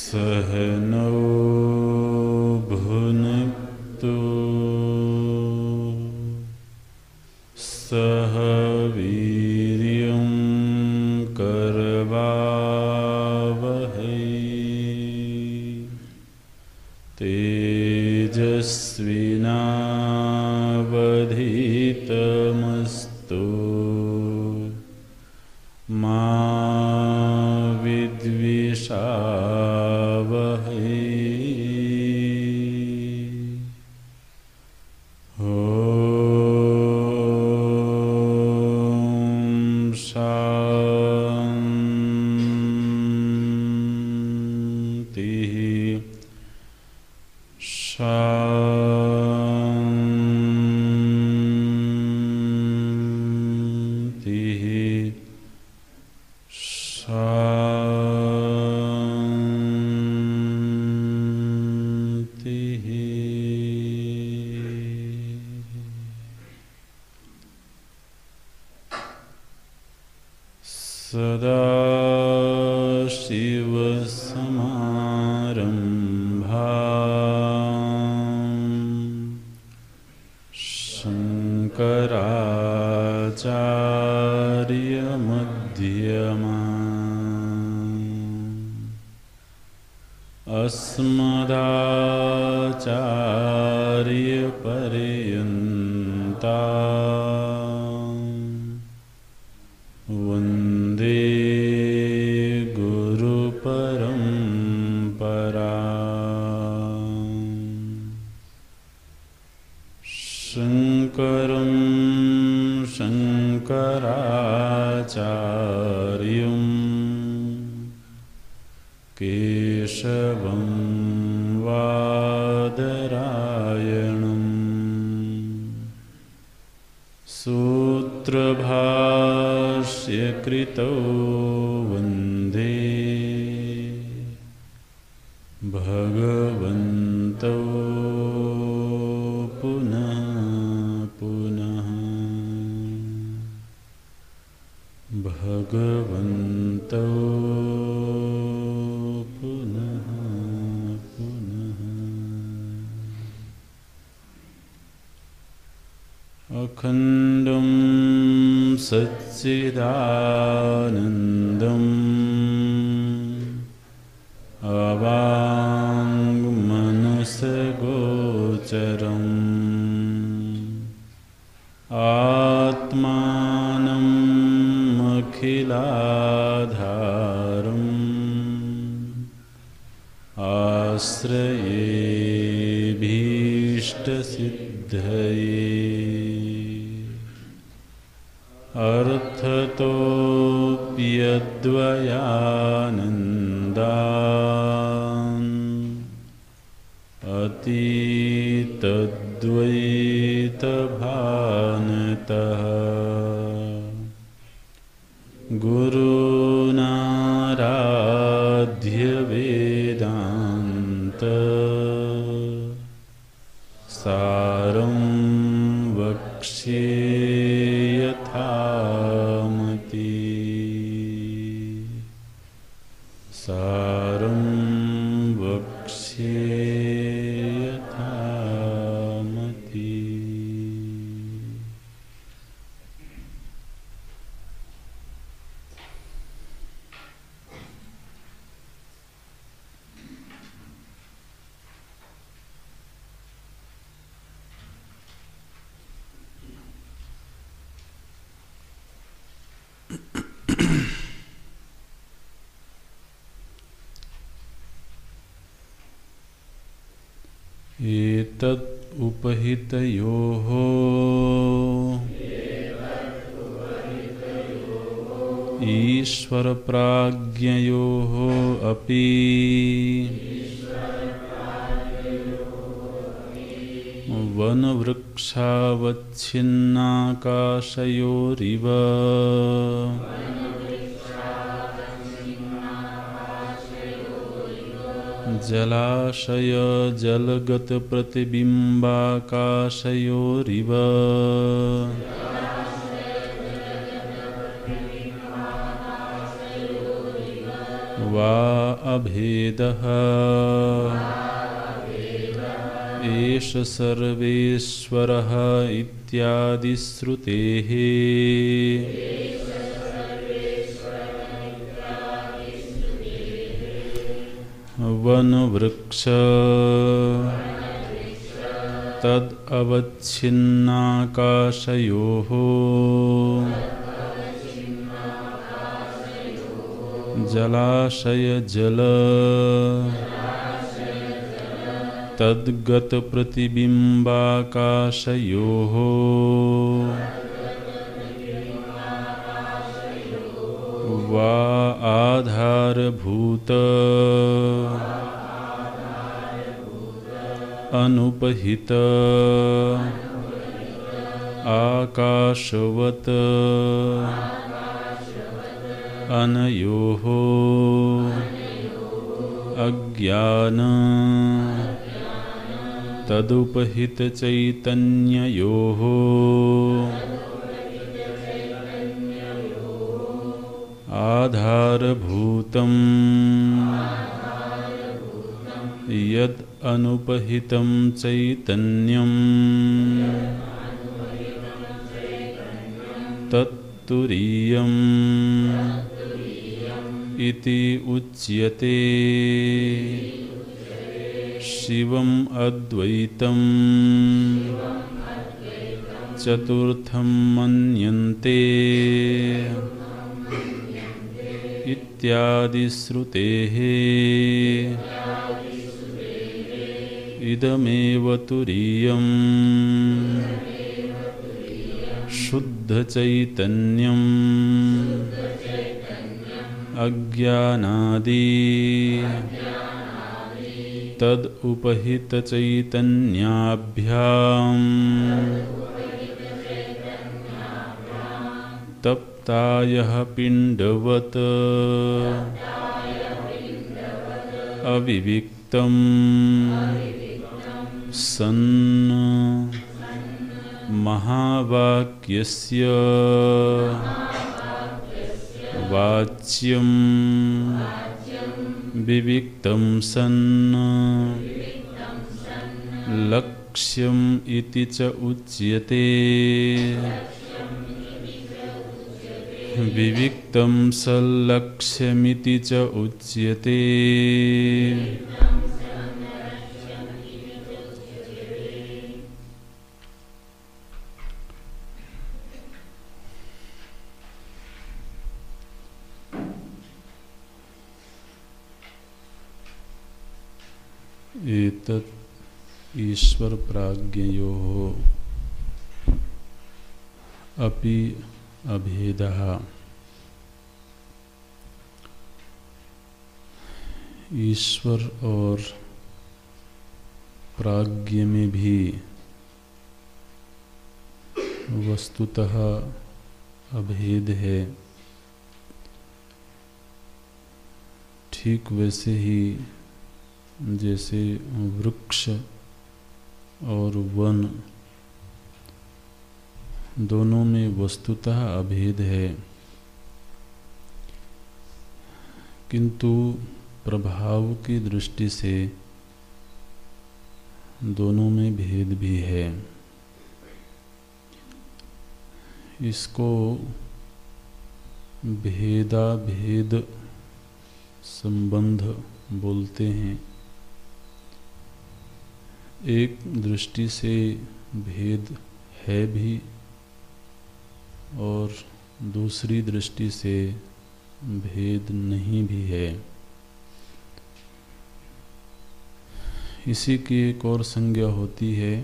सहनौ भुनक्तु सह वीर्यं करवावहै तेजस्विनावधीतमस्तु मा विद्विषावहै। अखण्डं सच्चिदानन्दम् अवाङ्मनसगोचरम् आत्मानम् अखिलाधारम् आश्रयेऽभीष्टसिद्धये अर्थतोऽप्यद्वयानन्दान् अतीतद्वैतभानतः गुरूनाराध्यवेदान्त सारं वक्ष्ये यथामति सारं वक्ष्ये यथामति। एतत् उपहितयोः ईश्वरप्राज्ञयोः अपि वनवृक्षावच्छिन्नाकाशयोरिव जलाशय जलगत प्रतिबिम्बाकाशयोरिव वा अभेदः एष सर्वेश्वरः इत्यादि श्रुतेः वनवृक्ष तद् अवच्छिन्नाकाशयोः जलाशय जल तद्गत प्रतिबिम्बाकाशयोः वा आधारभूत अनुपहित आकाशवत अनयोः अज्ञान तदुपहित चैतन्ययोः आधारभूतं यद् अनुपहितं चैतन्यं तत्तुरीयम् इति उच्यते। शिवम् अद्वैतं चतुर्थं मन्यन्ते इत्यादि श्रुतेः इदमेव तुरीयम् शुद्धचैतन्यम् अज्ञानादि तद् उपहितचैतन्याभ्याम् तप्तायः पिण्डवत् अविविक्तम् सन् महावाक्यस्य वाच्यं विविक्तं सन् लक्ष्यम् इति च उच्यते। विविक्तं सल्लक्ष्यमिति च उच्यते। एतत् ईश्वर प्राज्ञयोः अपि अभेदः। ईश्वर और प्राज्ञ में भी वस्तुतः अभेद है। ठीक वैसे ही जैसे वृक्ष और वन दोनों में वस्तुतः अभेद है, किंतु प्रभाव की दृष्टि से दोनों में भेद भी है। इसको भेदाभेद संबंध बोलते हैं। एक दृष्टि से भेद है भी और दूसरी दृष्टि से भेद नहीं भी है। इसी की एक और संज्ञा होती है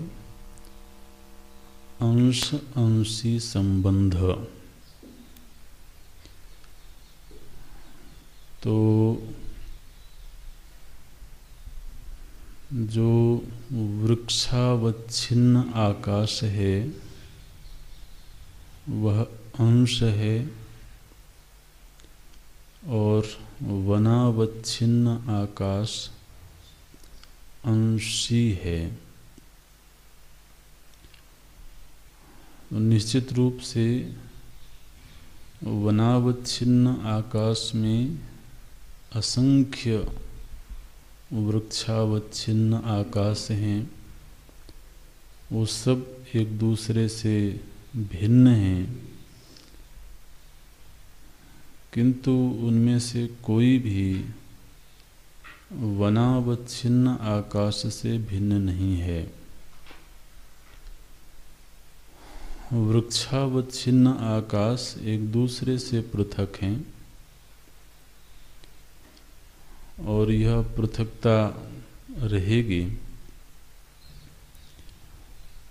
अंश अंशी संबंध। तो जो वृक्षावच्छिन्न आकाश है वह अंश है और वनावच्छिन्न आकाश अंशी है। निश्चित रूप से वनावच्छिन्न आकाश में असंख्य वृक्षावच्छिन्न आकाश हैं, वो सब एक दूसरे से भिन्न हैं, किंतु उनमें से कोई भी वनावच्छिन्न आकाश से भिन्न नहीं है। वृक्षावच्छिन्न आकाश एक दूसरे से पृथक हैं और यह पृथकता रहेगी।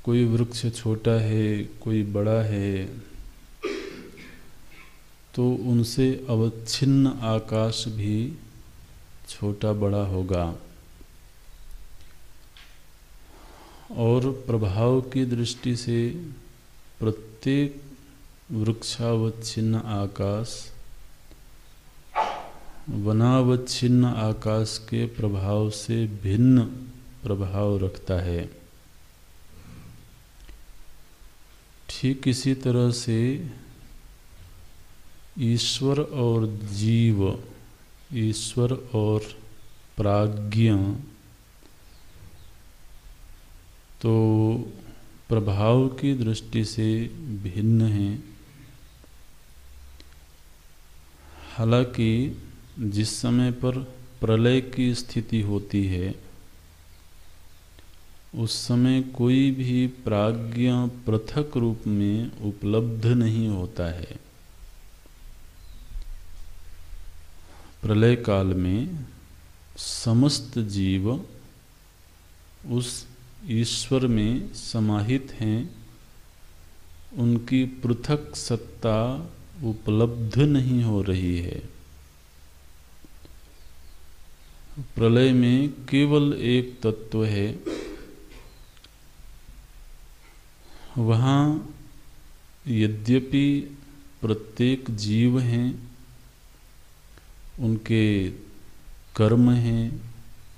कोई वृक्ष छोटा है, कोई बड़ा है, तो उनसे अवच्छिन्न आकाश भी छोटा बड़ा होगा। और प्रभाव की दृष्टि से प्रत्येक वृक्षावच्छिन्न आकाश वनावच्छिन्न आकाश के प्रभाव से भिन्न प्रभाव रखता है। ठीक इसी तरह से ईश्वर और जीव, ईश्वर और प्राज्ञ तो प्रभाव की दृष्टि से भिन्न हैं। हालांकि जिस समय पर प्रलय की स्थिति होती है, उस समय कोई भी प्राज्ञ पृथक रूप में उपलब्ध नहीं होता है। प्रलय काल में समस्त जीव उस ईश्वर में समाहित हैं, उनकी पृथक सत्ता उपलब्ध नहीं हो रही है। प्रलय में केवल एक तत्व है, वहाँ यद्यपि प्रत्येक जीव हैं, उनके कर्म हैं,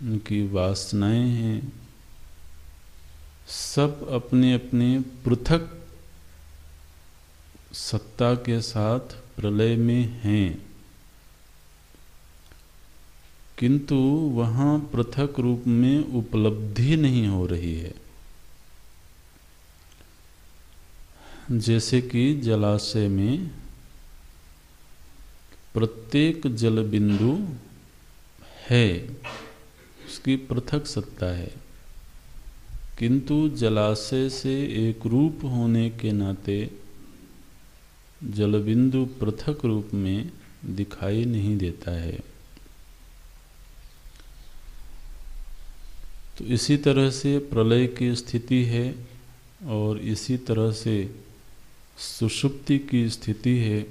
उनकी वासनाएं हैं, सब अपने अपने पृथक सत्ता के साथ प्रलय में हैं, किंतु वहाँ पृथक रूप में उपलब्धि नहीं हो रही है। जैसे कि जलाशय में प्रत्येक जल बिंदु है, उसकी पृथक सत्ता है, किंतु जलाशय से एक रूप होने के नाते जल बिंदु पृथक रूप में दिखाई नहीं देता है। तो इसी तरह से प्रलय की स्थिति है और इसी तरह से सुषुप्ति की स्थिति है।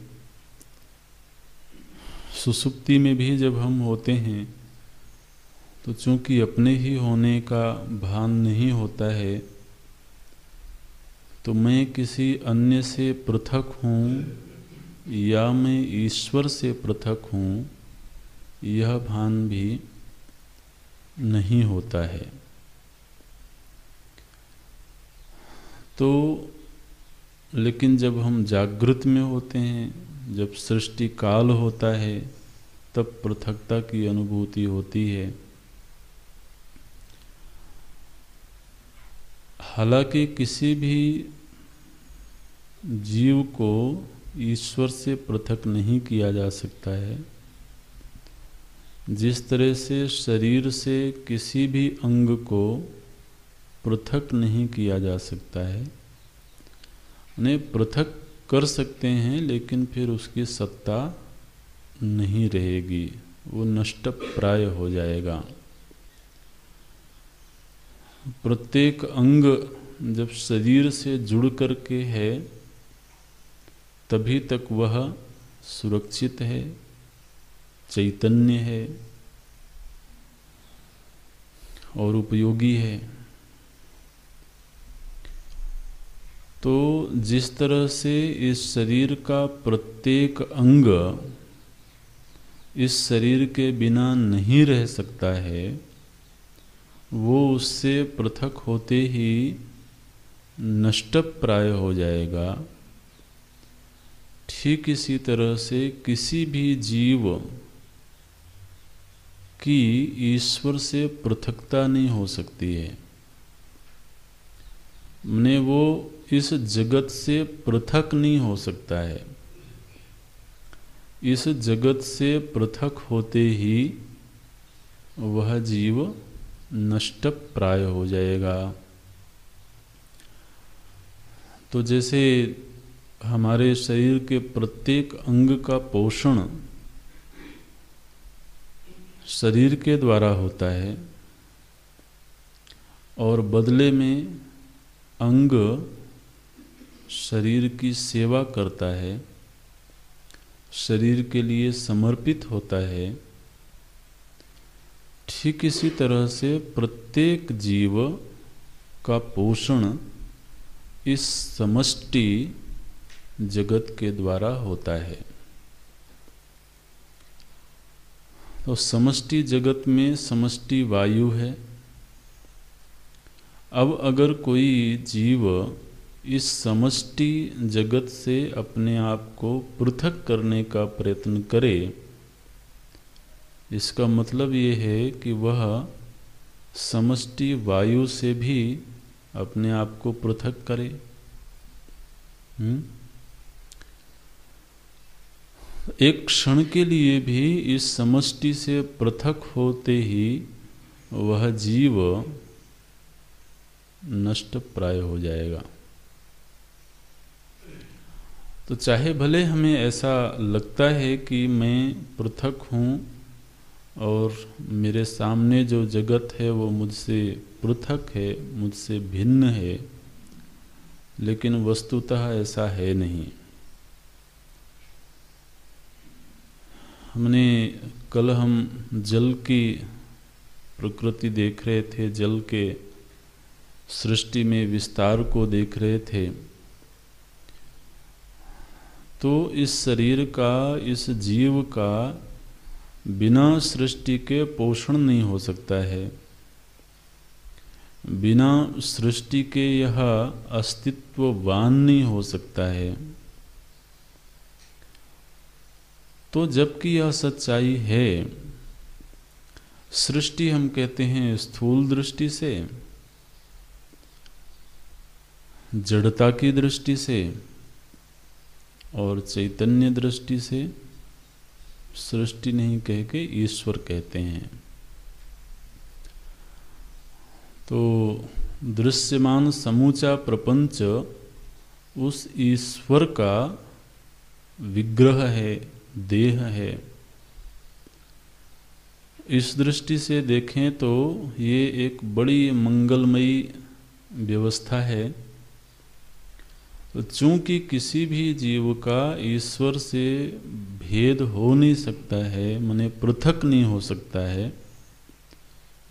सुषुप्ति में भी जब हम होते हैं तो चूंकि अपने ही होने का भान नहीं होता है, तो मैं किसी अन्य से पृथक हूँ या मैं ईश्वर से पृथक हूँ, यह भान भी नहीं होता है। तो लेकिन जब हम जागृत में होते हैं, जब सृष्टि काल होता है, तब पृथकता की अनुभूति होती है। हालांकि किसी भी जीव को ईश्वर से पृथक नहीं किया जा सकता है। जिस तरह से शरीर से किसी भी अंग को पृथक नहीं किया जा सकता है, उन्हें पृथक कर सकते हैं, लेकिन फिर उसकी सत्ता नहीं रहेगी, वो नष्ट प्राय हो जाएगा। प्रत्येक अंग जब शरीर से जुड़ करके है, तभी तक वह सुरक्षित है, चैतन्य है और उपयोगी है। तो जिस तरह से इस शरीर का प्रत्येक अंग इस शरीर के बिना नहीं रह सकता है, वो उससे पृथक होते ही नष्ट प्राय हो जाएगा। ठीक इसी तरह से किसी भी जीव कि ईश्वर से पृथकता नहीं हो सकती है। माने वो इस जगत से पृथक नहीं हो सकता है। इस जगत से पृथक होते ही वह जीव नष्ट प्राय हो जाएगा। तो जैसे हमारे शरीर के प्रत्येक अंग का पोषण शरीर के द्वारा होता है और बदले में अंग शरीर की सेवा करता है, शरीर के लिए समर्पित होता है, ठीक इसी तरह से प्रत्येक जीव का पोषण इस समष्टि जगत के द्वारा होता है। तो समष्टि जगत में समष्टि वायु है। अब अगर कोई जीव इस समष्टि जगत से अपने आप को पृथक करने का प्रयत्न करे, इसका मतलब ये है कि वह समष्टि वायु से भी अपने आप को पृथक करे। एक क्षण के लिए भी इस समष्टि से पृथक होते ही वह जीव नष्ट प्राय हो जाएगा। तो चाहे भले हमें ऐसा लगता है कि मैं पृथक हूँ और मेरे सामने जो जगत है वो मुझसे पृथक है, मुझसे भिन्न है, लेकिन वस्तुतः ऐसा है नहीं। कल हम जल की प्रकृति देख रहे थे, जल के सृष्टि में विस्तार को देख रहे थे। तो इस शरीर का, इस जीव का बिना सृष्टि के पोषण नहीं हो सकता है। बिना सृष्टि के यह अस्तित्ववान नहीं हो सकता है। तो जबकि यह सच्चाई है, सृष्टि हम कहते हैं स्थूल दृष्टि से, जड़ता की दृष्टि से और चैतन्य दृष्टि से सृष्टि नहीं कह के ईश्वर कहते हैं। तो दृश्यमान समूचा प्रपंच उस ईश्वर का विग्रह है, देह है। इस दृष्टि से देखें तो ये एक बड़ी मंगलमयी व्यवस्था है। तो चूंकि किसी भी जीव का ईश्वर से भेद हो नहीं सकता है, माने पृथक नहीं हो सकता है।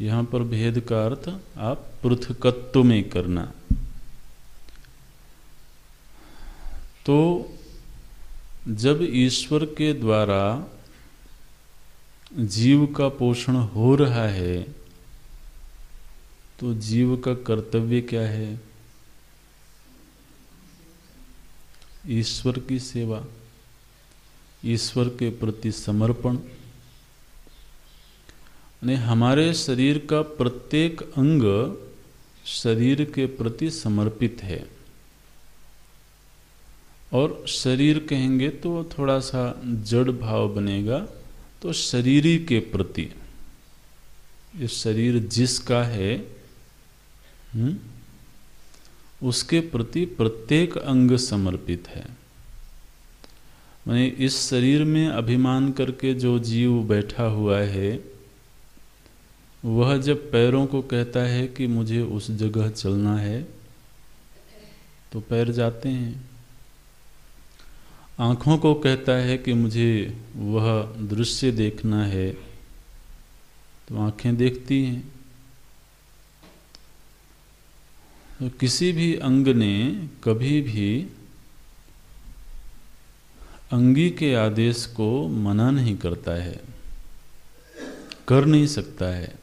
यहाँ पर भेद का अर्थ आप पृथकत्व में करना। तो जब ईश्वर के द्वारा जीव का पोषण हो रहा है, तो जीव का कर्तव्य क्या है? ईश्वर की सेवा, ईश्वर के प्रति समर्पण। यानी हमारे शरीर का प्रत्येक अंग शरीर के प्रति समर्पित है। और शरीर कहेंगे तो थोड़ा सा जड़ भाव बनेगा। तो शरीरी के प्रति, ये शरीर जिसका है उसके प्रति प्रत्येक अंग समर्पित है। माने इस शरीर में अभिमान करके जो जीव बैठा हुआ है, वह जब पैरों को कहता है कि मुझे उस जगह चलना है, तो पैर जाते हैं। आँखों को कहता है कि मुझे वह दृश्य देखना है, तो आँखें देखती हैं। तो किसी भी अंग ने कभी भी अंगी के आदेश को मना नहीं करता है, कर नहीं सकता है।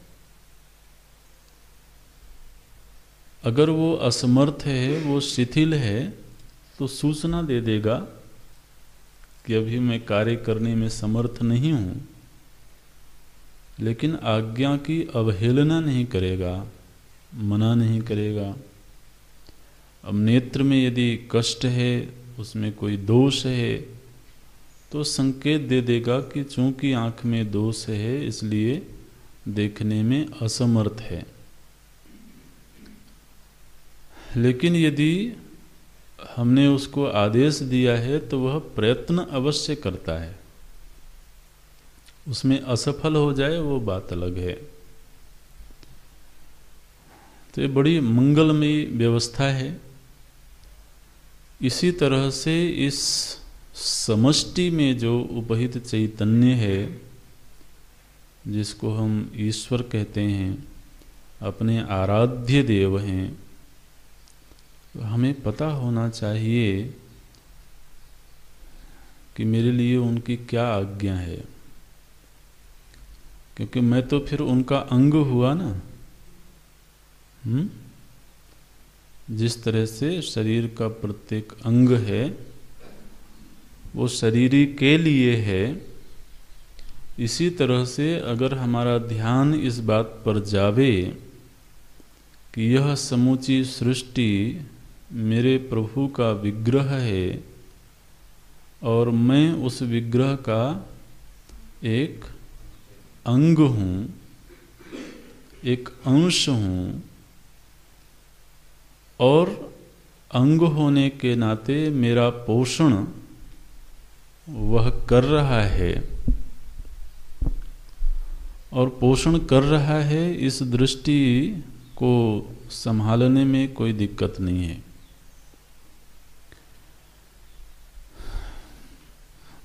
अगर वो असमर्थ है, वो शिथिल है, तो सूचना दे देगा कि अभी मैं कार्य करने में समर्थ नहीं हूँ। लेकिन आज्ञा की अवहेलना नहीं करेगा, मना नहीं करेगा। अब नेत्र में यदि कष्ट है, उसमें कोई दोष है, तो संकेत दे देगा कि चूंकि आँख में दोष है इसलिए देखने में असमर्थ है। लेकिन यदि हमने उसको आदेश दिया है तो वह प्रयत्न अवश्य करता है। उसमें असफल हो जाए वो बात अलग है। तो ये बड़ी मंगलमयी व्यवस्था है। इसी तरह से इस समष्टि में जो उपहित चैतन्य है, जिसको हम ईश्वर कहते हैं, अपने आराध्य देव हैं, तो हमें पता होना चाहिए कि मेरे लिए उनकी क्या आज्ञा है, क्योंकि मैं तो फिर उनका अंग हुआ ना। जिस तरह से शरीर का प्रत्येक अंग है वो शरीरी के लिए है, इसी तरह से अगर हमारा ध्यान इस बात पर जावे कि यह समूची सृष्टि मेरे प्रभु का विग्रह है और मैं उस विग्रह का एक अंग हूँ, एक अंश हूँ, और अंग होने के नाते मेरा पोषण वह कर रहा है, और पोषण कर रहा है, इस दृष्टि को संभालने में कोई दिक्कत नहीं है।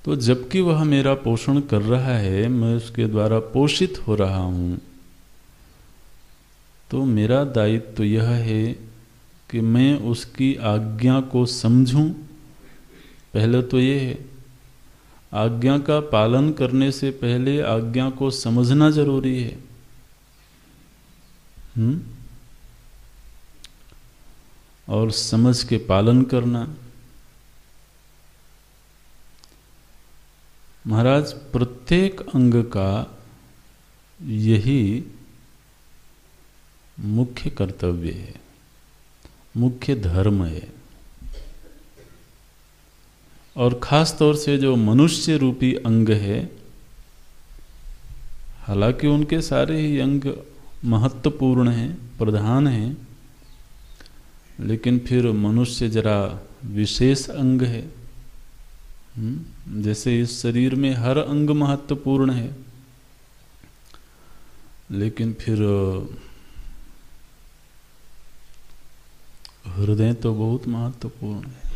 तो जबकि वह मेरा पोषण कर रहा है, मैं उसके द्वारा पोषित हो रहा हूँ, तो मेरा दायित्व तो यह है कि मैं उसकी आज्ञा को समझूं। पहले तो ये है, आज्ञा का पालन करने से पहले आज्ञा को समझना जरूरी है। और समझ के पालन करना। महाराज, प्रत्येक अंग का यही मुख्य कर्तव्य है, मुख्य धर्म है। और खास तौर से जो मनुष्य रूपी अंग है, हालांकि उनके सारे ही अंग महत्वपूर्ण हैं, प्रधान हैं, लेकिन फिर मनुष्य जरा विशेष अंग है। जैसे इस शरीर में हर अंग महत्वपूर्ण है, लेकिन फिर हृदय तो बहुत महत्वपूर्ण है।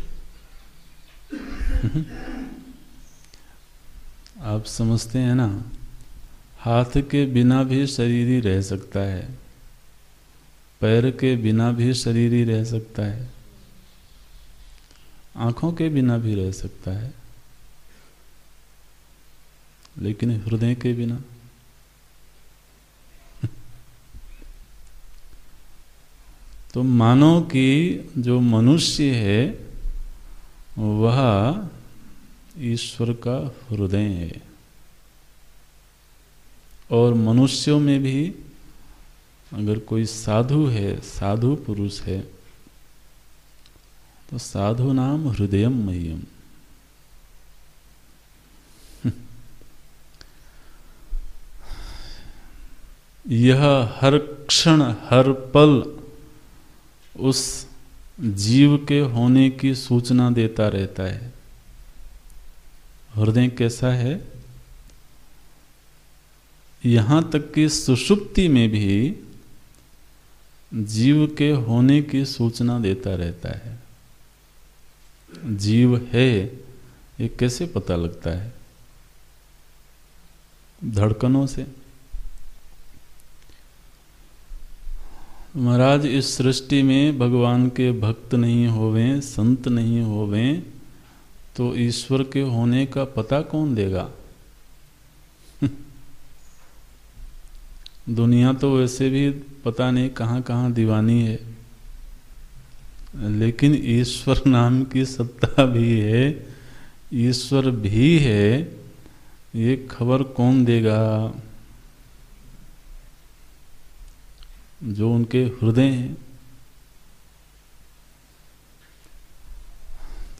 आप समझते हैं ना, हाथ के बिना भी शरीर ही रह सकता है, पैर के बिना भी शरीर ही रह सकता है, आंखों के बिना भी रह सकता है, लेकिन हृदय के बिना तो मानो कि जो मनुष्य है वह ईश्वर का हृदय है। और मनुष्यों में भी अगर कोई साधु है, साधु पुरुष है, तो साधु नाम हृदयम मह्यम। यह हर क्षण हर पल उस जीव के होने की सूचना देता रहता है। हृदय कैसा है? यहाँ तक कि सुषुप्ति में भी जीव के होने की सूचना देता रहता है। जीव है ये कैसे पता लगता है? धड़कनों से। महाराज, इस सृष्टि में भगवान के भक्त नहीं होवें, संत नहीं होवें, तो ईश्वर के होने का पता कौन देगा? दुनिया तो वैसे भी पता नहीं कहाँ कहाँ दीवानी है, लेकिन ईश्वर नाम की सत्ता भी है, ईश्वर भी है, ये खबर कौन देगा? जो उनके हृदय हैं।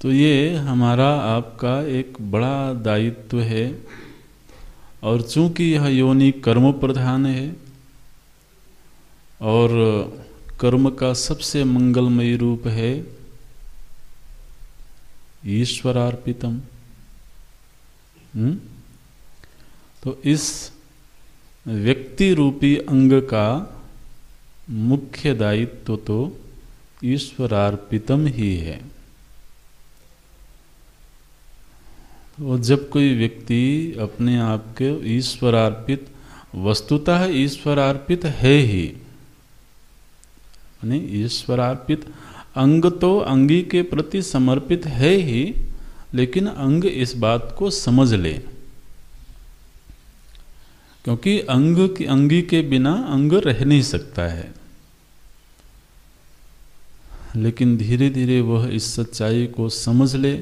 तो ये हमारा आपका एक बड़ा दायित्व है। और चूंकि यह योनि कर्म प्रधान है और कर्म का सबसे मंगलमयी रूप है ईश्वरार्पितम, तो इस व्यक्ति रूपी अंग का मुख्य दायित्व तो ईश्वरार्पितम ही है। तो जब कोई व्यक्ति अपने आप के ईश्वरार्पित, वस्तुतः ईश्वरार्पित है ही, यानी ईश्वरार्पित अंग तो अंगी के प्रति समर्पित है ही, लेकिन अंग इस बात को समझ ले, क्योंकि अंगी के बिना अंग रह नहीं सकता है। लेकिन धीरे धीरे वह इस सच्चाई को समझ ले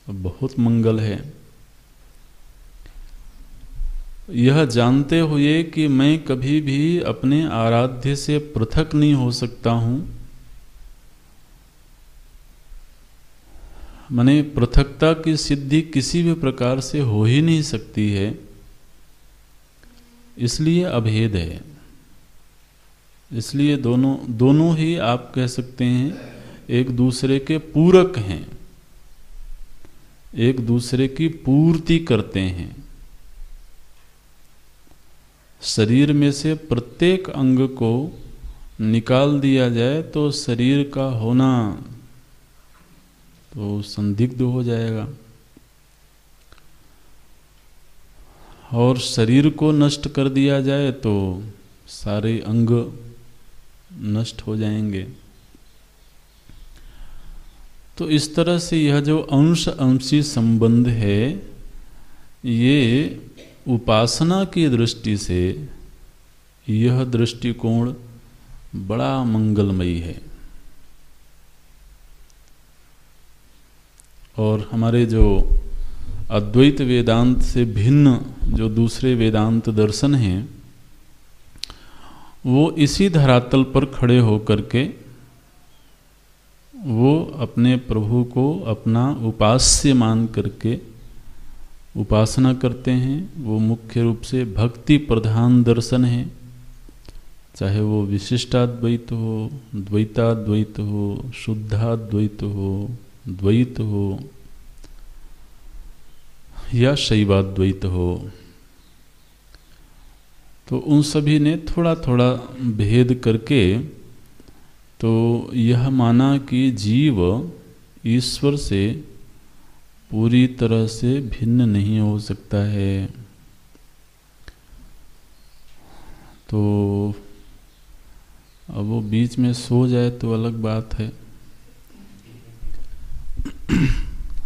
तो बहुत मंगल है। यह जानते हुए कि मैं कभी भी अपने आराध्य से पृथक नहीं हो सकता हूं, माने पृथकता की सिद्धि किसी भी प्रकार से हो ही नहीं सकती है, इसलिए अभेद है। इसलिए दोनों ही आप कह सकते हैं एक दूसरे के पूरक हैं, एक दूसरे की पूर्ति करते हैं। शरीर में से प्रत्येक अंग को निकाल दिया जाए तो शरीर का होना तो संदिग्ध हो जाएगा, और शरीर को नष्ट कर दिया जाए तो सारे अंग नष्ट हो जाएंगे। तो इस तरह से यह जो अंश अंशी संबंध है, ये उपासना की दृष्टि से यह दृष्टिकोण बड़ा मंगलमयी है। और हमारे जो अद्वैत वेदांत से भिन्न जो दूसरे वेदांत दर्शन हैं, वो इसी धरातल पर खड़े होकर के वो अपने प्रभु को अपना उपास्य मान करके उपासना करते हैं। वो मुख्य रूप से भक्ति प्रधान दर्शन है, चाहे वो विशिष्टाद्वैत हो, द्वैताद्वैत हो, शुद्धाद्वैत हो, द्वैत हो या शैवाद्वैत हो। तो उन सभी ने थोड़ा थोड़ा भेद करके तो यह माना कि जीव ईश्वर से पूरी तरह से भिन्न नहीं हो सकता है। तो अब वो बीच में सो जाए तो अलग बात है।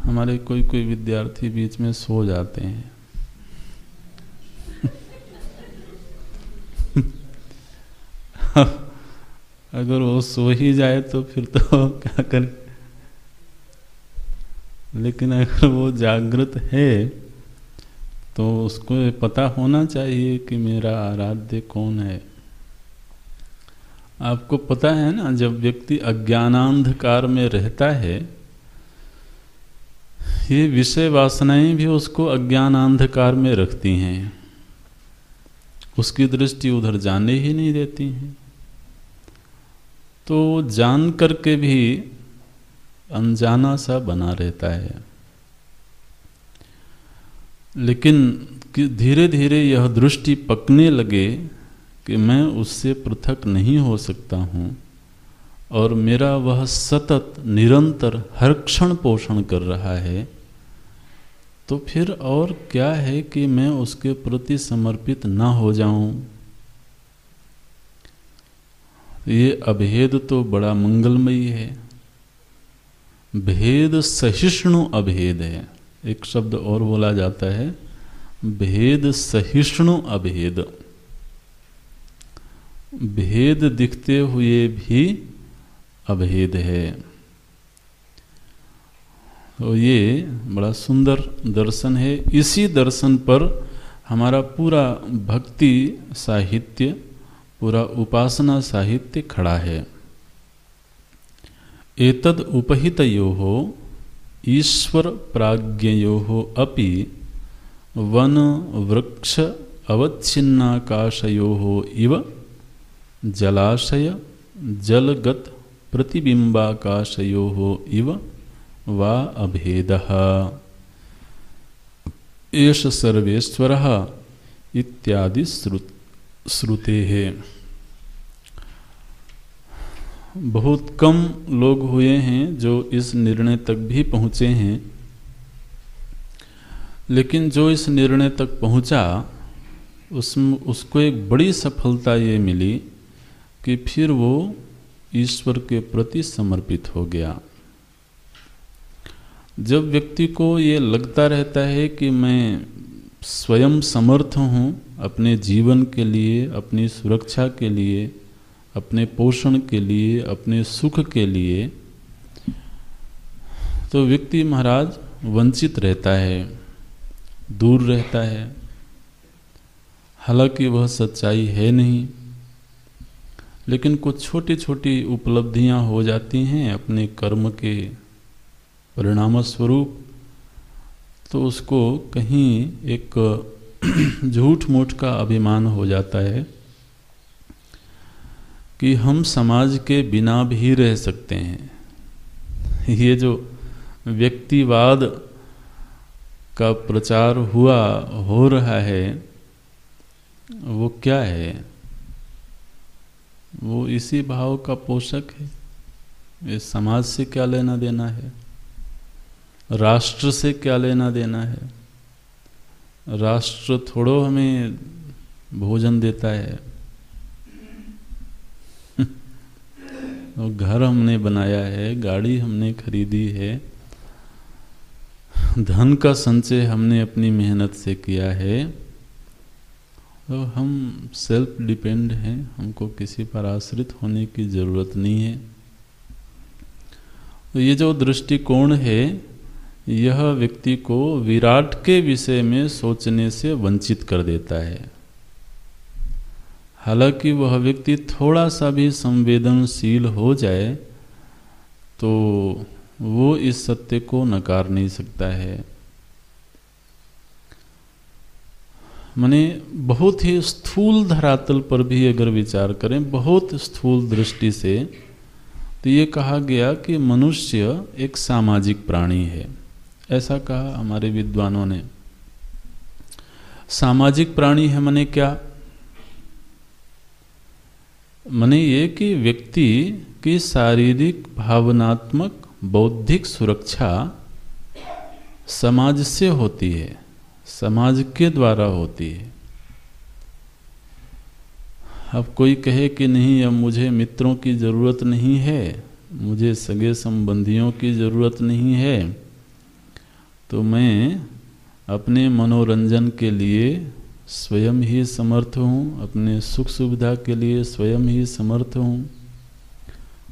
हमारे कोई कोई विद्यार्थी बीच में सो जाते हैं। अगर वो सो ही जाए तो फिर तो क्या करें, लेकिन अगर वो जागृत है तो उसको पता होना चाहिए कि मेरा आराध्य कौन है। आपको पता है ना, जब व्यक्ति अज्ञानांधकार में रहता है, ये विषय वासनाएं भी उसको अज्ञानांधकार में रखती हैं, उसकी दृष्टि उधर जाने ही नहीं देती हैं। तो जान करके भी अनजाना सा बना रहता है। लेकिन धीरे धीरे यह दृष्टि पकने लगे कि मैं उससे पृथक नहीं हो सकता हूँ, और मेरा वह सतत निरंतर हर क्षण पोषण कर रहा है, तो फिर और क्या है कि मैं उसके प्रति समर्पित ना हो जाऊं। ये अभेद तो बड़ा मंगलमयी है। भेद सहिष्णु अभेद है, एक शब्द और बोला जाता है, भेद सहिष्णु अभेद। भेद दिखते हुए भी अभेद है। तो ये बड़ा सुंदर दर्शन है। इसी दर्शन पर हमारा पूरा भक्ति साहित्य, पूरा उपासना साहित्य खड़ा है। एतद उपहितयोः ईश्वर प्राज्ञयोः अपि वन वृक्ष अवच्छिन्नाकाशयोः इव जलाशय जलगत प्रतिबिंबाकाशयोः इव वा अभेदः एष सर्वेश्वरः इत्यादि श्रुतेः। बहुत कम लोग हुए हैं जो इस निर्णय तक भी पहुँचे हैं, लेकिन जो इस निर्णय तक पहुँचा उसको एक बड़ी सफलता ये मिली कि फिर वो ईश्वर के प्रति समर्पित हो गया। जब व्यक्ति को ये लगता रहता है कि मैं स्वयं समर्थ हूँ अपने जीवन के लिए, अपनी सुरक्षा के लिए, अपने पोषण के लिए, अपने सुख के लिए, तो व्यक्ति महाराज वंचित रहता है, दूर रहता है। हालांकि वह सच्चाई है नहीं, लेकिन कुछ छोटी छोटी उपलब्धियां हो जाती हैं अपने कर्म के परिणाम स्वरूप, तो उसको कहीं एक झूठ मूठ का अभिमान हो जाता है कि हम समाज के बिना भी रह सकते हैं। ये जो व्यक्तिवाद का प्रचार हो रहा है, वो क्या है? वो इसी भाव का पोषक है। इस समाज से क्या लेना देना है? राष्ट्र से क्या लेना देना है? राष्ट्र थोड़ो हमें भोजन देता है। तो घर हमने बनाया है, गाड़ी हमने खरीदी है, धन का संचय हमने अपनी मेहनत से किया है, तो हम सेल्फ डिपेंड हैं, हमको किसी पर आश्रित होने की ज़रूरत नहीं है। तो ये जो दृष्टिकोण है, यह व्यक्ति को विराट के विषय में सोचने से वंचित कर देता है। हालांकि वह व्यक्ति थोड़ा सा भी संवेदनशील हो जाए तो वो इस सत्य को नकार नहीं सकता है। माने बहुत ही स्थूल धरातल पर भी अगर विचार करें, बहुत स्थूल दृष्टि से, तो ये कहा गया कि मनुष्य एक सामाजिक प्राणी है। ऐसा कहा हमारे विद्वानों ने। सामाजिक प्राणी है माने क्या? माने ये कि व्यक्ति की शारीरिक, भावनात्मक, बौद्धिक सुरक्षा समाज से होती है, समाज के द्वारा होती है। अब कोई कहे कि नहीं, अब मुझे मित्रों की ज़रूरत नहीं है, मुझे सगे संबंधियों की ज़रूरत नहीं है, तो मैं अपने मनोरंजन के लिए स्वयं ही समर्थ हूँ, अपने सुख सुविधा के लिए स्वयं ही समर्थ हूँ।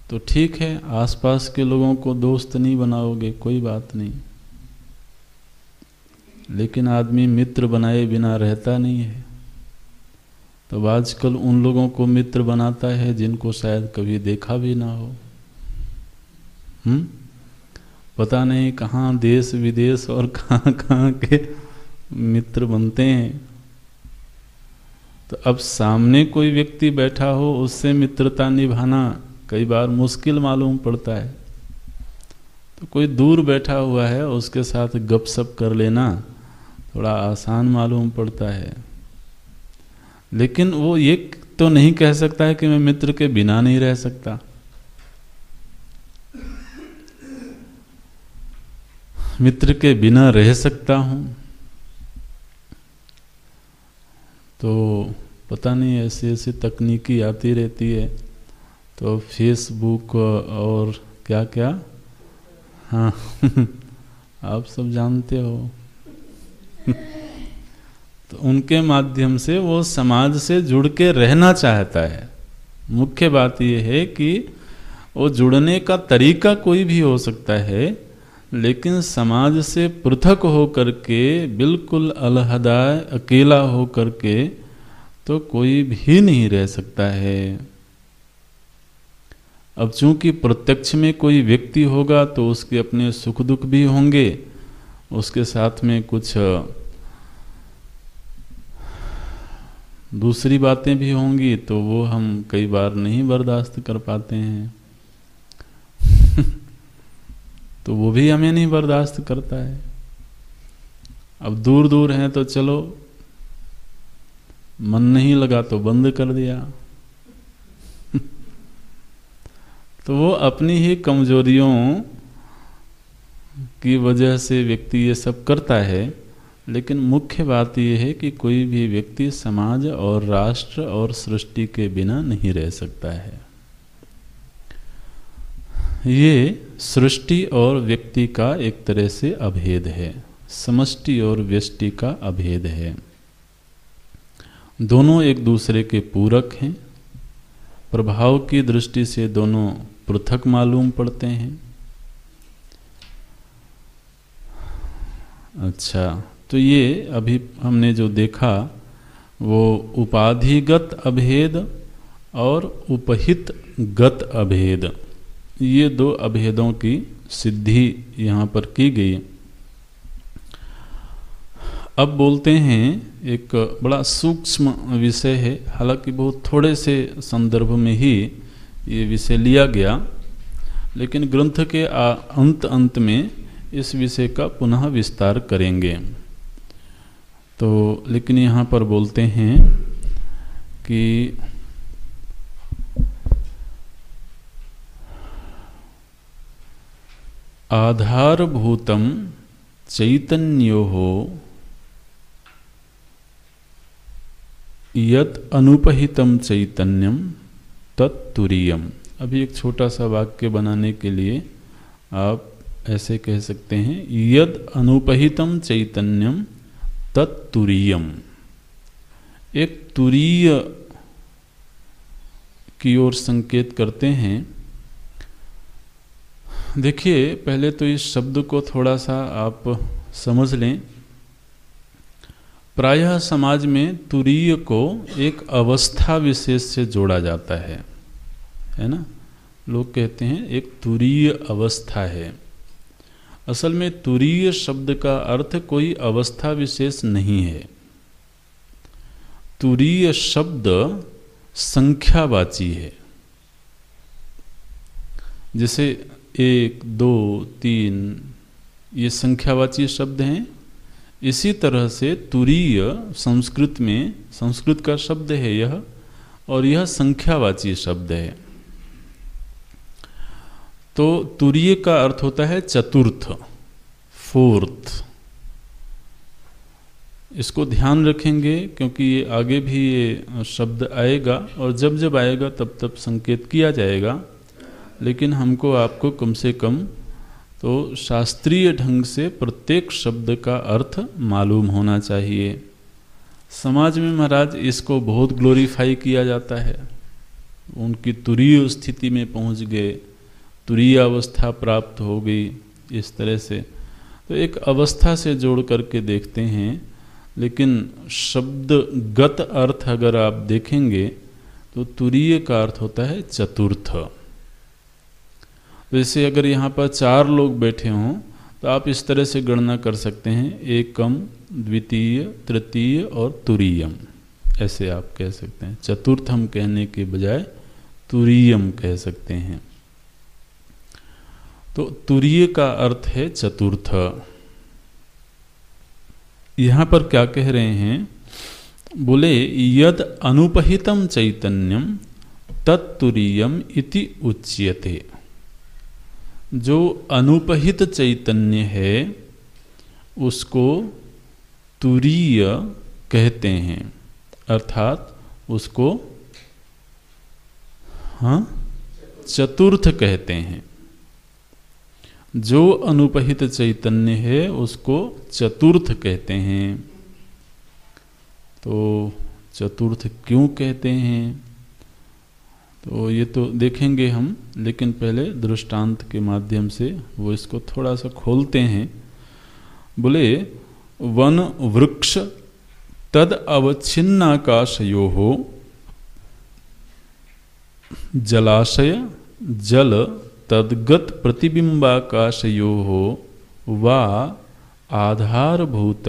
तो ठीक है, आसपास के लोगों को दोस्त नहीं बनाओगे, कोई बात नहीं, लेकिन आदमी मित्र बनाए बिना रहता नहीं है। तो आजकल उन लोगों को मित्र बनाता है जिनको शायद कभी देखा भी ना हो। पता नहीं कहाँ देश विदेश और कहाँ कहाँ के मित्र बनते हैं। तो अब सामने कोई व्यक्ति बैठा हो, उससे मित्रता निभाना कई बार मुश्किल मालूम पड़ता है। तो कोई दूर बैठा हुआ है, उसके साथ गपशप कर लेना थोड़ा आसान मालूम पड़ता है। लेकिन वो ये तो नहीं कह सकता है कि मैं मित्र के बिना नहीं रह सकता। मित्र के बिना रह सकता हूँ। तो पता नहीं ऐसी ऐसी तकनीकी आती रहती है। तो फेसबुक और क्या क्या, हाँ आप सब जानते हो। तो उनके माध्यम से वो समाज से जुड़ के रहना चाहता है। मुख्य बात यह है कि वो जुड़ने का तरीका कोई भी हो सकता है, लेकिन समाज से पृथक हो करके, बिल्कुल अलहदा अकेला हो करके, तो कोई भी नहीं रह सकता है। अब चूंकि प्रत्यक्ष में कोई व्यक्ति होगा तो उसके अपने सुख दुख भी होंगे, उसके साथ में कुछ दूसरी बातें भी होंगी, तो वो हम कई बार नहीं बर्दाश्त कर पाते हैं तो वो भी हमें नहीं बर्दाश्त करता है। अब दूर दूर हैं तो चलो, मन नहीं लगा तो बंद कर दिया तो वो अपनी ही कमजोरियों की वजह से व्यक्ति ये सब करता है। लेकिन मुख्य बात यह है कि कोई भी व्यक्ति समाज और राष्ट्र और सृष्टि के बिना नहीं रह सकता है। ये सृष्टि और व्यक्ति का एक तरह से अभेद है, समष्टि और व्यष्टि का अभेद है। दोनों एक दूसरे के पूरक हैं, प्रभाव की दृष्टि से दोनों पृथक मालूम पड़ते हैं। अच्छा, तो ये अभी हमने जो देखा वो उपाधिगत अभेद और उपहित गत अभेद, ये दो अभेदों की सिद्धि यहाँ पर की गई। अब बोलते हैं, एक बड़ा सूक्ष्म विषय है, हालांकि बहुत थोड़े से संदर्भ में ही ये विषय लिया गया, लेकिन ग्रंथ के अंत में इस विषय का पुनः विस्तार करेंगे। तो लेकिन यहाँ पर बोलते हैं कि आधारभूतम चैतन्योः यत् अनुपहितम चैतन्यम तत्तुरीयम। अभी एक छोटा सा वाक्य बनाने के लिए आप ऐसे कह सकते हैं, यद अनुपहितम चैतन्यम तत्तुरीयम। एक तुरीय की ओर संकेत करते हैं। देखिए, पहले तो इस शब्द को थोड़ा सा आप समझ लें। प्रायः समाज में तुरीय को एक अवस्था विशेष से जोड़ा जाता है ना। लोग कहते हैं एक तुरीय अवस्था है। असल में तुरीय शब्द का अर्थ कोई अवस्था विशेष नहीं है। तुरीय शब्द संख्यावाची है। जैसे 1, 2, 3 ये संख्यावाची शब्द हैं। इसी तरह से तुरीय संस्कृत में, संस्कृत का शब्द है यह, और यह संख्यावाची शब्द है। तो तुरीय का अर्थ होता है चतुर्थ, फोर्थ। इसको ध्यान रखेंगे क्योंकि ये आगे भी ये शब्द आएगा, और जब जब आएगा तब तब संकेत किया जाएगा। लेकिन हमको आपको कम से कम तो शास्त्रीय ढंग से प्रत्येक शब्द का अर्थ मालूम होना चाहिए। समाज में महाराज इसको बहुत ग्लोरीफाई किया जाता है। उनकी तुरीय स्थिति में पहुंच गए, तुरीय अवस्था प्राप्त हो गई, इस तरह से। तो एक अवस्था से जोड़ करके देखते हैं। लेकिन शब्दगत अर्थ अगर आप देखेंगे तो तुरीय का अर्थ होता है चतुर्थ। वैसे अगर यहाँ पर 4 लोग बैठे हों तो आप इस तरह से गणना कर सकते हैं, एकम, द्वितीय, तृतीय और तुरीयम, ऐसे आप कह सकते हैं। चतुर्थम कहने के बजाय तुरीयम कह सकते हैं। तो तुरीय का अर्थ है चतुर्थ। यहाँ पर क्या कह रहे हैं, बोले यद अनुपहितम चैतन्यम तत्तुरीयम इति उच्यते। जो अनुपहित चैतन्य है उसको तुरीय कहते हैं, अर्थात उसको चतुर्थ कहते हैं। जो अनुपहित चैतन्य है उसको चतुर्थ कहते हैं। तो चतुर्थ क्यों कहते हैं, तो ये तो देखेंगे हम, लेकिन पहले दृष्टांत के माध्यम से वो इसको थोड़ा सा खोलते हैं। बोले वन वृक्ष तद अवच्छिन्नाकाशयोः जलाशय जल तद्गत प्रतिबिंबाकाशयोः वा आधारभूत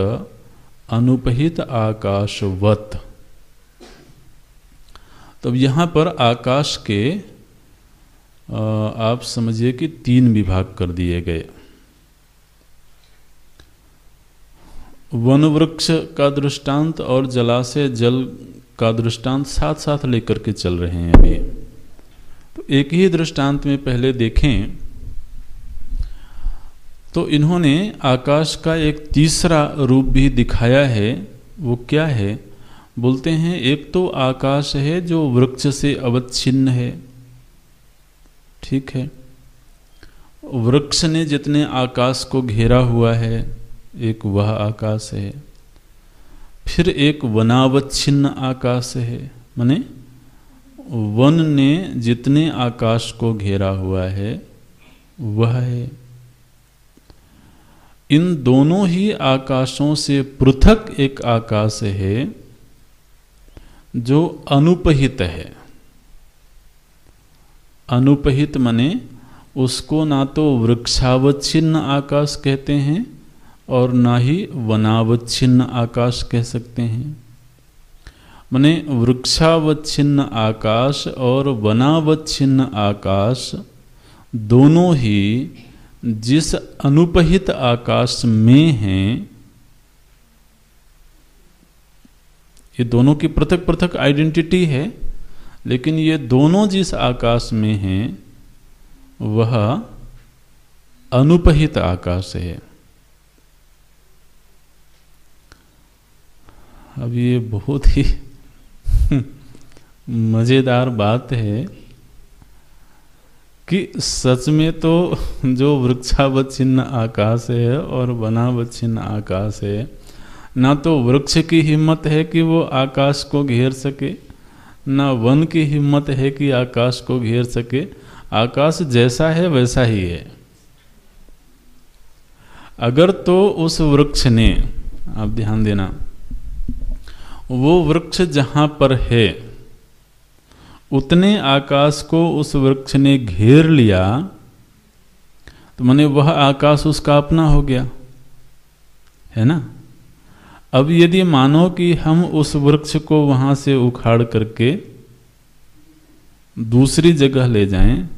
अनुपहित आकाशवत। तब यहाँ पर आकाश के आप समझिए कि 3 विभाग कर दिए गए। वन वृक्ष का दृष्टांत और जलाशय जल का दृष्टांत साथ साथ लेकर के चल रहे हैं अभी। तो एक ही दृष्टांत में पहले देखें तो इन्होंने आकाश का एक तीसरा रूप भी दिखाया है। वो क्या है? बोलते हैं एक तो आकाश है जो वृक्ष से अवच्छिन्न है, ठीक है। वृक्ष ने जितने आकाश को घेरा हुआ है एक वह आकाश है। फिर एक वनावच्छिन्न आकाश है, माने वन ने जितने आकाश को घेरा हुआ है वह है। इन दोनों ही आकाशों से पृथक एक आकाश है जो अनुपहित है। अनुपहित माने उसको ना तो वृक्षावच्छिन्न आकाश कहते हैं और ना ही वनावच्छिन्न आकाश कह सकते हैं। माने वृक्षावच्छिन्न आकाश और वनावच्छिन्न आकाश दोनों ही जिस अनुपहित आकाश में हैं, ये दोनों की पृथक पृथक आइडेंटिटी है, लेकिन ये दोनों जिस आकाश में हैं वह अनुपहित आकाश है। अब ये बहुत ही मजेदार बात है कि सच में तो जो वृक्षावच्छिन्न आकाश है और वनावच्छिन्न आकाश है, ना तो वृक्ष की हिम्मत है कि वो आकाश को घेर सके, ना वन की हिम्मत है कि आकाश को घेर सके। आकाश जैसा है वैसा ही है। अगर तो उस वृक्ष ने, आप ध्यान देना, वो वृक्ष जहां पर है उतने आकाश को उस वृक्ष ने घेर लिया तो माने वह आकाश उसका अपना हो गया, है ना। अब यदि मानो कि हम उस वृक्ष को वहां से उखाड़ करके दूसरी जगह ले जाएं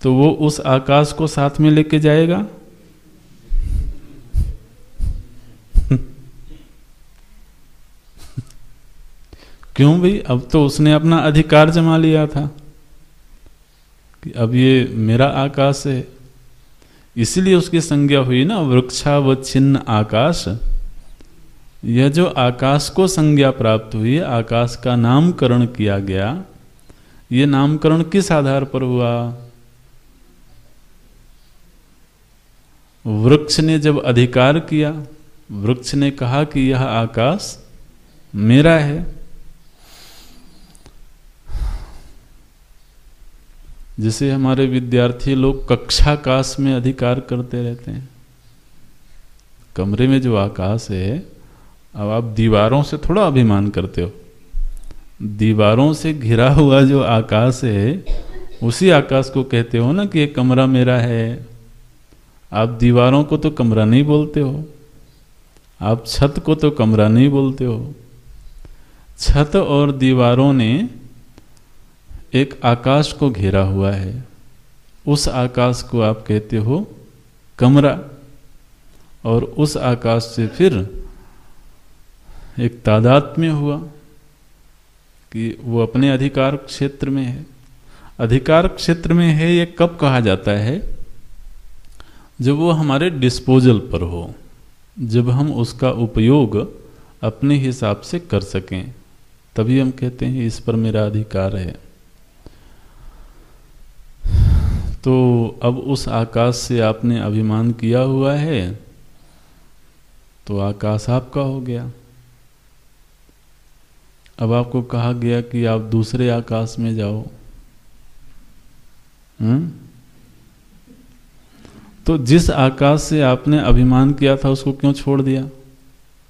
तो वो उस आकाश को साथ में लेके जाएगा? क्यों भाई? अब तो उसने अपना अधिकार जमा लिया था कि अब ये मेरा आकाश है, इसलिए उसकी संज्ञा हुई ना वृक्षावच्छिन्न आकाश। यह जो आकाश को संज्ञा प्राप्त हुई, आकाश का नामकरण किया गया, ये नामकरण किस आधार पर हुआ? वृक्ष ने जब अधिकार किया, वृक्ष ने कहा कि यह आकाश मेरा है। जैसे हमारे विद्यार्थी लोग कक्षाकाश में अधिकार करते रहते हैं। कमरे में जो आकाश है, अब आप दीवारों से थोड़ा अभिमान करते हो, दीवारों से घिरा हुआ जो आकाश है उसी आकाश को कहते हो ना कि ये कमरा मेरा है। आप दीवारों को तो कमरा नहीं बोलते हो, आप छत को तो कमरा नहीं बोलते हो। छत और दीवारों ने एक आकाश को घेरा हुआ है, उस आकाश को आप कहते हो कमरा। और उस आकाश से फिर एक तादात्म्य हुआ कि वो अपने अधिकार क्षेत्र में है। अधिकार क्षेत्र में है ये कब कहा जाता है? जब वो हमारे डिस्पोजल पर हो, जब हम उसका उपयोग अपने हिसाब से कर सकें, तभी हम कहते हैं इस पर मेरा अधिकार है। तो अब उस आकाश से आपने अभिमान किया हुआ है तो आकाश आपका हो गया। अब आपको कहा गया कि आप दूसरे आकाश में जाओ, तो जिस आकाश से आपने अभिमान किया था उसको क्यों छोड़ दिया?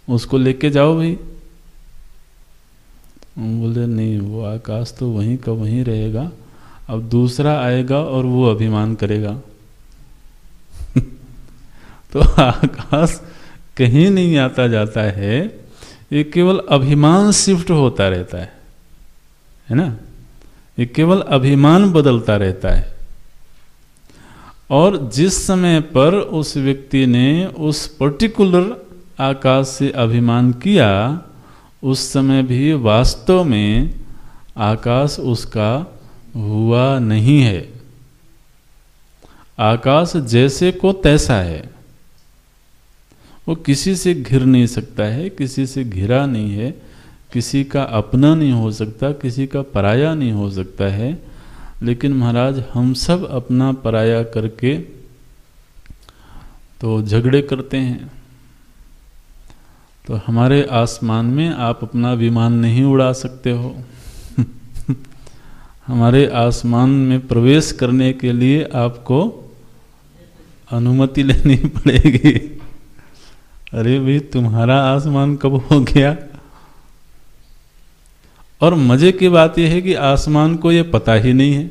उसको लेके जाओ भाई, बोले नहीं, वो आकाश तो वहीं का वहीं रहेगा, अब दूसरा आएगा और वो अभिमान करेगा। तो आकाश कहीं नहीं आता जाता है, ये केवल अभिमान शिफ्ट होता रहता है ना, ये केवल अभिमान बदलता रहता है। और जिस समय पर उस व्यक्ति ने उस पर्टिकुलर आकाश से अभिमान किया, उस समय भी वास्तव में आकाश उसका हुआ नहीं है। आकाश जैसे को तैसा है, वो किसी से घिर नहीं सकता है, किसी से घिरा नहीं है, किसी का अपना नहीं हो सकता, किसी का पराया नहीं हो सकता है। लेकिन महाराज हम सब अपना पराया करके तो झगड़े करते हैं। तो हमारे आसमान में आप अपना विमान नहीं उड़ा सकते हो। हमारे आसमान में प्रवेश करने के लिए आपको अनुमति लेनी पड़ेगी। अरे भाई, तुम्हारा आसमान कब हो गया? और मजे की बात यह है कि आसमान को यह पता ही नहीं है।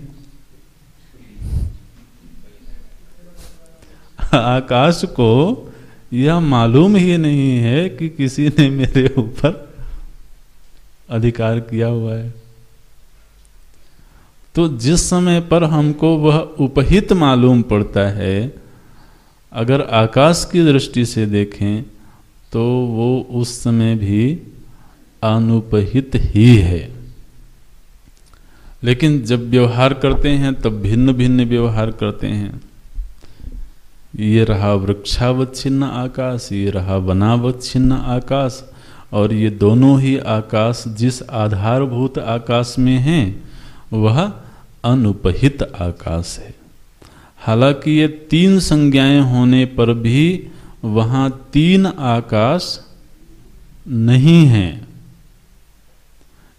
आकाश को यह मालूम ही नहीं है कि किसी ने मेरे ऊपर अधिकार किया हुआ है। तो जिस समय पर हमको वह उपहित मालूम पड़ता है, अगर आकाश की दृष्टि से देखें तो वो उस समय भी अनुपहित ही है। लेकिन जब व्यवहार करते हैं तब भिन्न भिन्न व्यवहार करते हैं। ये रहा वृक्षावच्छिन्न आकाश, ये रहा वनावच्छिन्न आकाश, और ये दोनों ही आकाश जिस आधारभूत आकाश में हैं वह अनुपहित आकाश है। हालांकि ये तीन संज्ञाएं होने पर भी वहाँ तीन आकाश नहीं हैं।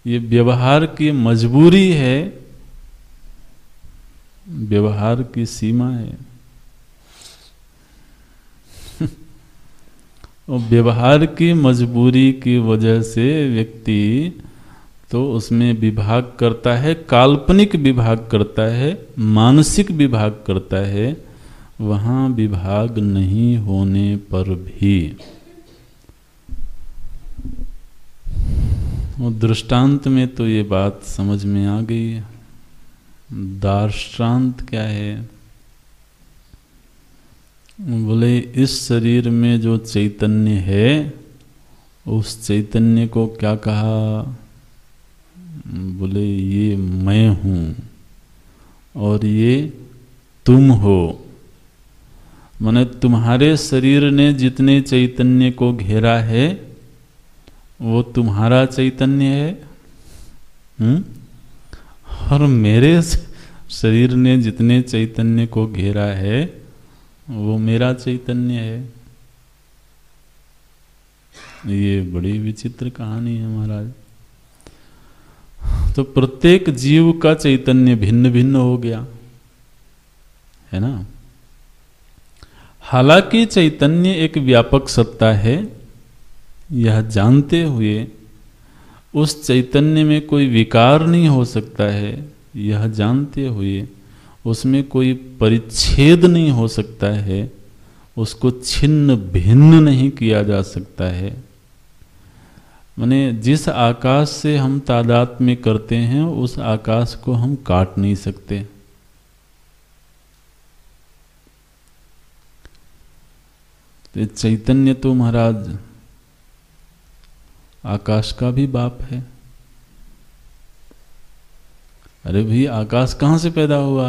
ये व्यवहार की मजबूरी है, व्यवहार की सीमा है। और व्यवहार की मजबूरी की वजह से व्यक्ति तो उसमें विभाग करता है, काल्पनिक विभाग करता है, मानसिक विभाग करता है। वहाँ विभाग नहीं होने पर भी और दृष्टांत में तो ये बात समझ में आ गई है। दार्ष्टान्त क्या है? बोले इस शरीर में जो चैतन्य है, उस चैतन्य को क्या कहा? बोले ये मैं हूँ और ये तुम हो। माने तुम्हारे शरीर ने जितने चैतन्य को घेरा है वो तुम्हारा चैतन्य है, और मेरे शरीर ने जितने चैतन्य को घेरा है वो मेरा चैतन्य है। ये बड़ी विचित्र कहानी है महाराज। तो प्रत्येक जीव का चैतन्य भिन्न भिन्न हो गया है ना। हालांकि चैतन्य एक व्यापक सत्ता है, यह जानते हुए उस चैतन्य में कोई विकार नहीं हो सकता है, यह जानते हुए उसमें कोई परिच्छेद नहीं हो सकता है, उसको छिन्न भिन्न नहीं किया जा सकता है। माने जिस आकाश से हम तादात्म्य करते हैं उस आकाश को हम काट नहीं सकते। तो चैतन्य तो महाराज आकाश का भी बाप है। अरे भाई, आकाश कहाँ से पैदा हुआ?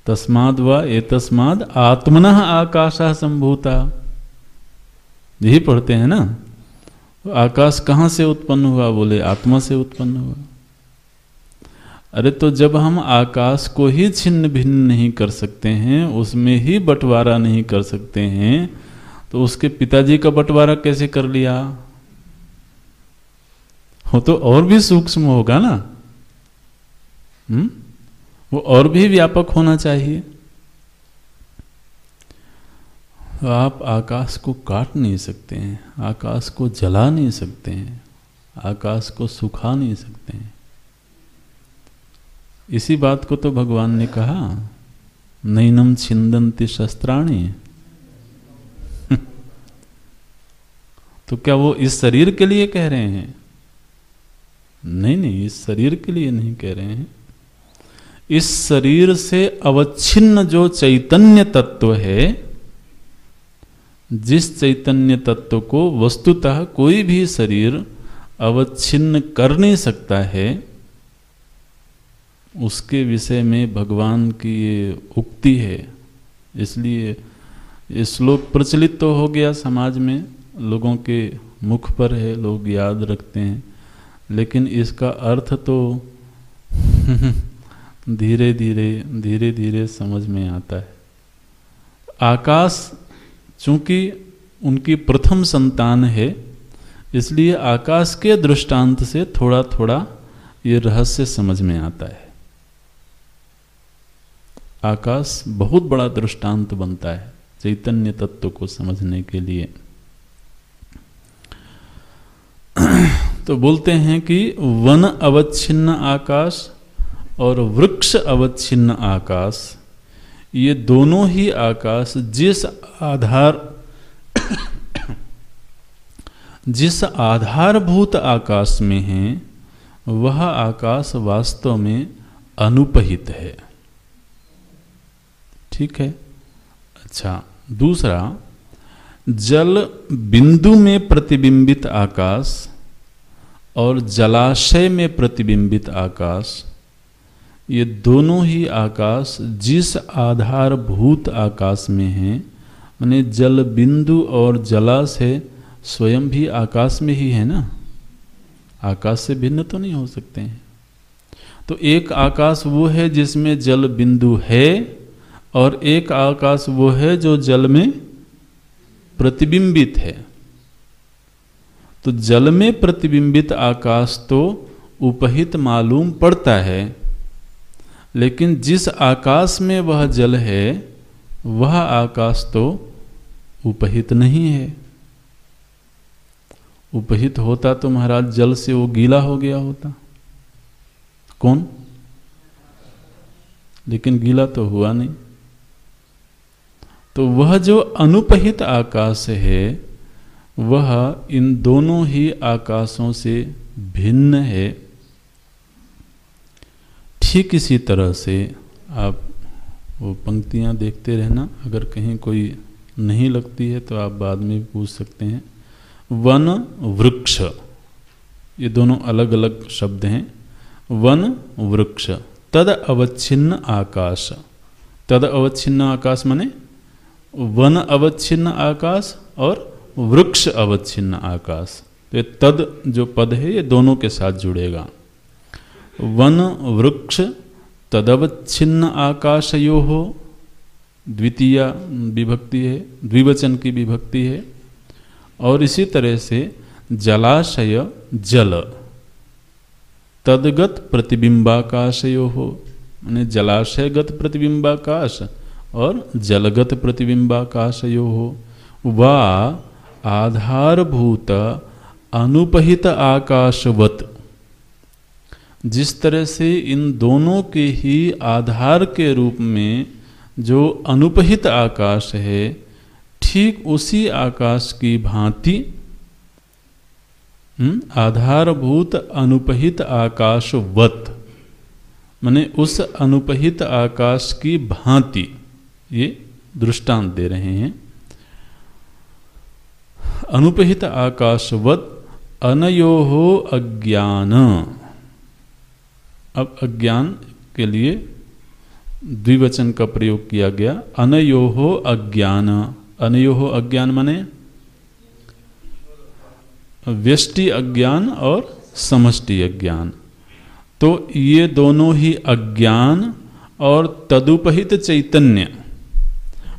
तस्माद् व एतस्माद् आत्मनः आकाशः सम्भूता, यही पढ़ते हैं ना। तो आकाश कहाँ से उत्पन्न हुआ? बोले आत्मा से उत्पन्न हुआ। अरे तो जब हम आकाश को ही छिन्न भिन्न नहीं कर सकते हैं, उसमें ही बंटवारा नहीं कर सकते हैं, तो उसके पिताजी का बंटवारा कैसे कर लिया? वो तो और भी सूक्ष्म होगा ना। वो और भी व्यापक होना चाहिए। आप आकाश को काट नहीं सकते हैं, आकाश को जला नहीं सकते हैं, आकाश को सुखा नहीं सकते हैं। इसी बात को तो भगवान ने कहा, नैनम छिंदन्ति शस्त्राणि। तो क्या वो इस शरीर के लिए कह रहे हैं? नहीं, इस शरीर के लिए नहीं कह रहे हैं। इस शरीर से अवच्छिन्न जो चैतन्य तत्व है, जिस चैतन्य तत्व को वस्तुतः कोई भी शरीर अवच्छिन्न कर नहीं सकता है, उसके विषय में भगवान की ये उक्ति है। इसलिए ये श्लोक प्रचलित तो हो गया समाज में, लोगों के मुख पर है, लोग याद रखते हैं, लेकिन इसका अर्थ तो धीरे धीरे समझ में आता है। आकाश चूंकि उनकी प्रथम संतान है, इसलिए आकाश के दृष्टांत से थोड़ा थोड़ा ये रहस्य समझ में आता है। आकाश बहुत बड़ा दृष्टांत बनता है चैतन्य तत्व को समझने के लिए। तो बोलते हैं कि वन अवच्छिन्न आकाश और वृक्ष अवच्छिन्न आकाश, ये दोनों ही आकाश जिस आधारभूत आकाश में हैं, वह आकाश वास्तव में अनुपहित है। ठीक है। अच्छा, दूसरा, जल बिंदु में प्रतिबिंबित आकाश और जलाशय में प्रतिबिंबित आकाश, ये दोनों ही आकाश जिस आधारभूत आकाश में हैं, माने जल बिंदु और जलाशय स्वयं भी आकाश में ही है ना, आकाश से भिन्न तो नहीं हो सकते हैं। तो एक आकाश वो है जिसमें जल बिंदु है, और एक आकाश वो है जो जल में प्रतिबिंबित है। तो जल में प्रतिबिंबित आकाश तो उपहित मालूम पड़ता है, लेकिन जिस आकाश में वह जल है, वह आकाश तो उपहित नहीं है। उपहित होता तो महाराज जल से वो गीला हो गया होता। कौन? लेकिन गीला तो हुआ नहीं। तो वह जो अनुपहित आकाश है, वह इन दोनों ही आकाशों से भिन्न है। ठीक इसी तरह से आप वो पंक्तियां देखते रहना, अगर कहीं कोई नहीं लगती है तो आप बाद में भी पूछ सकते हैं। वन वृक्ष, ये दोनों अलग अलग शब्द हैं। वन वृक्ष, तद अवच्छिन्न आकाश। तद अवच्छिन्न आकाश माने वन अवच्छिन्न आकाश और वृक्ष अवच्छिन्न आकाश। तो तद जो पद है ये दोनों के साथ जुड़ेगा। वन वृक्ष तदवच्छिन्न आकाशयोः, द्वितीय विभक्ति है, द्विवचन की विभक्ति है। और इसी तरह से जलाशय जल तदगत प्रतिबिंबाकाशयोः, माने जलाशयगत प्रतिबिंबाकाश और जलगत प्रतिबिंबाकाशयोः वा आधारभूत अनुपहित आकाशवत। जिस तरह से इन दोनों के ही आधार के रूप में जो अनुपहित आकाश है, ठीक उसी आकाश की भांति आधारभूत अनुपहित आकाशवत, माने उस अनुपहित आकाश की भांति, ये दृष्टांत दे रहे हैं। अनुपहित आकाशवत अनयोः अज्ञान। अब अज्ञान के लिए द्विवचन का प्रयोग किया गया। अनयोः अज्ञान। अनयोः अज्ञान माने व्यष्टि अज्ञान और समष्टि अज्ञान। तो ये दोनों ही अज्ञान और तदुपहित चैतन्य,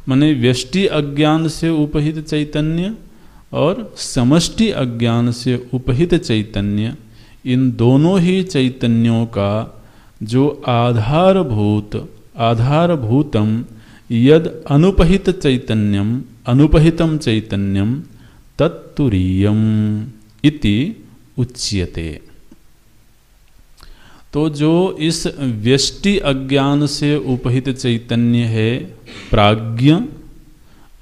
माने व्यष्टि अज्ञान से उपहित चैतन्य और समष्टि अज्ञान से उपहित चैतन्य, इन दोनों ही चैतन्यों का जो आधारभूतम यद अनुपहित चैतन्यम अनुपहितम चैतन्यम तत्तुरीयम इति उच्यते। तो जो इस व्यष्टि अज्ञान से उपहित चैतन्य है प्राज्ञ,